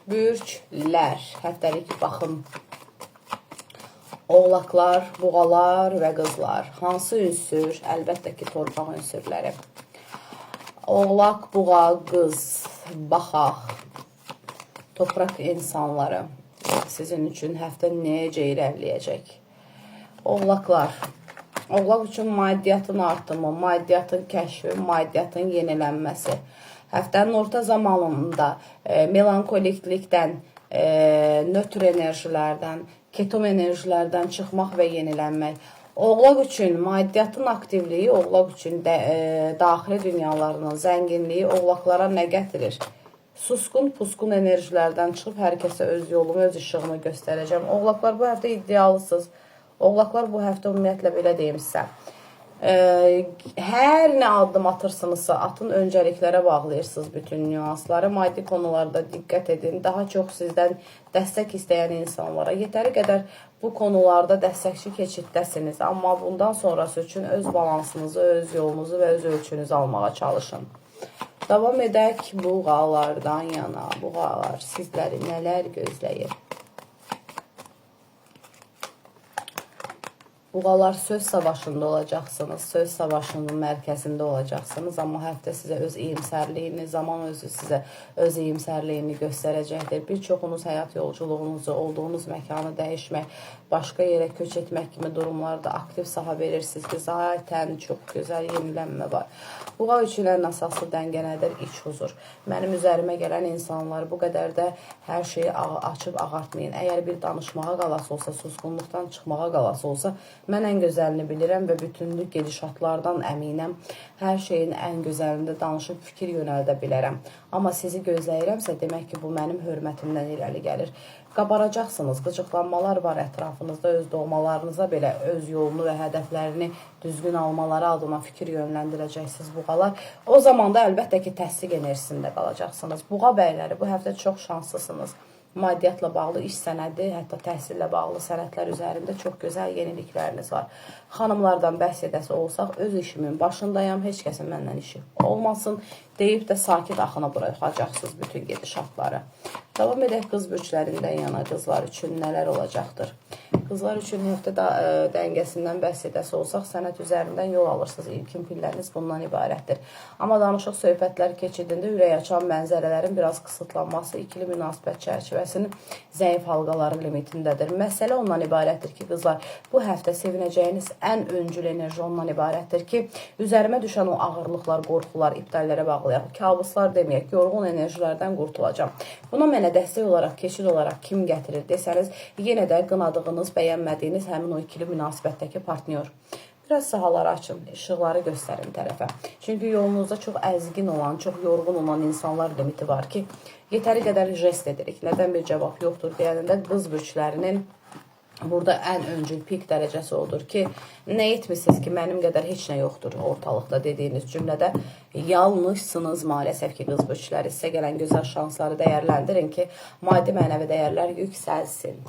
Bürclər, həftəlik baxım. Oğlaqlar, buğalar və qızlar. Hansı ünsür? Əlbəttə ki, torpaq ünsürləri. Oğlaq, buğa, qız, baxaq. Toprak insanları. Sizin üçün həftə necə irəliləyəcək? Oğlaqlar. Oğlaq üçün maddiyyatın artımı, maddiyyatın kəşfi, maddiyyatın yenilənməsi. Həftənin orta zamanında melankoliklikdən, nötr enerjilərdən, keton enerjilərdən çıxmaq və yenilənmək. Oğlaq üçün maddiyyatın aktivliyi, oğlaq üçün daxili dünyalarının zənginliyi oğlaqlara nə gətirir? Suskun, puskun enerjilərdən çıxıb hər kəsə öz yolumu, öz işığımı göstərəcəm. Oğlaqlar bu həftə iddialısınız. Oğlaqlar bu həftə ümumiyyətlə belə deyim sizə. Hər nə addım atırsınızsa, atın öncəliklərə bağlayırsınız bütün nüansları. Maddi konularda diqqət edin. Daha çox sizdən dəstək istəyən insanlara. Yetəri qədər bu konularda dəstəkçi keçiddəsiniz. Amma bundan sonrası üçün öz balansınızı, öz yolunuzu və öz ölçünüzü almağa çalışın. Davam edək buğalardan yana. Buğalar sizləri nələr gözləyir? Buğalar söz savaşında olacaqsınız, söz savaşının mərkəzində olacaqsınız. Amma həftə sizə öz iyimsərliyini, zaman özü sizə öz iyimsərliyini göstərəcəkdir. Bir çoxunuz həyat yolculuğunuzu, olduğunuz məkanı dəyişmək, başqa yerə köç etmək kimi durumlarda aktiv saha verirsiniz ki, zaten çox gözəl yenilənmə var. Buğa üçün ən əsaslı dəngə nədir? İç huzur. Mənim üzərimə gələn insanlar bu qədər də hər şeyi açıb ağartmayın. Əgər bir danışmağa qalası olsa, susqunluqdan çıxmağa qalası olsa, mən ən gözəlini bilirəm və bütünlük gedişatlardan əminəm. Hər şeyin ən gözəlində danışıb fikir yönəldə bilərəm. Amma sizi gözləyirəmsə, demək ki, bu mənim hörmətimdən irəli gəlir. Qabaracaqsınız, qıcıqlanmalar var ətrafınızda, öz doğmalarınıza belə öz yolunu və hədəflərini düzgün almaları adına fikir yönləndirəcəksiniz buğalar. O zaman da əlbəttə ki, təsdiq enerjisində qalacaqsınız. Buğa bəyləri, bu həftə çox şanslısınız. Maddiyyatla bağlı iş sənədi, hətta təhsillə bağlı sənədlər üzərində çox gözəl yenilikləriniz var. Xanımlardan bəhs edəsi olsaq, öz işimin başındayam, heç kəsin məndən işi olmasın deyib də sakit axına buraxacaqsınız bütün gedişatları. Davam edək qız bürclərindən yana qızlar üçün nələr olacaqdır? Qızlar üçün həftə dəngəsindən bəhs edəsi olsaq, sənət üzərindən yol alırsınız. İlkin pilləriniz bundan ibarətdir. Amma danışıq söhbətlər keçidində ürək açan mənzərələrin biraz qısıtlanması ikili münasibət çərçivəsinin zəif halqaları limitindədir. Məsələ ondan ibarətdir ki, qızlar, bu həftə sevinəcəyiniz ən öncül enerji ondan ibarətdir ki, üzərimə düşən o ağırlıqlar, qorxular, iptallərə bağlayaq, kabuslar deməyək, yorğun enerjilərdən qurtulacam. Buna mənə dəstək olaraq, keçid olaraq kim gətirir desəniz, yenə də qınadığınız, bəyənmədiyiniz həmin o ikili münasibətdəki partnyor. Biraz sahaları açın, işıqları göstərin tərəfə. Çünki yolunuzda çox əzgin olan, çox yorğun olan insanlar limiti var ki, yetəri qədər jest edirik. Nədən bir cavab yoxdur deyəndə qız bürclərinin burada ən öncül pik dərəcəsi odur ki, nə etmişsiniz ki, mənim qədər heç nə yoxdur ortalıqda dediyiniz cümlədə yanlışsınız maalesef ki, qız bürcləri. Sizə gələn gözəl şansları dəyərləndirin ki, maddi mənəvi dəyərlər yüksəlsin.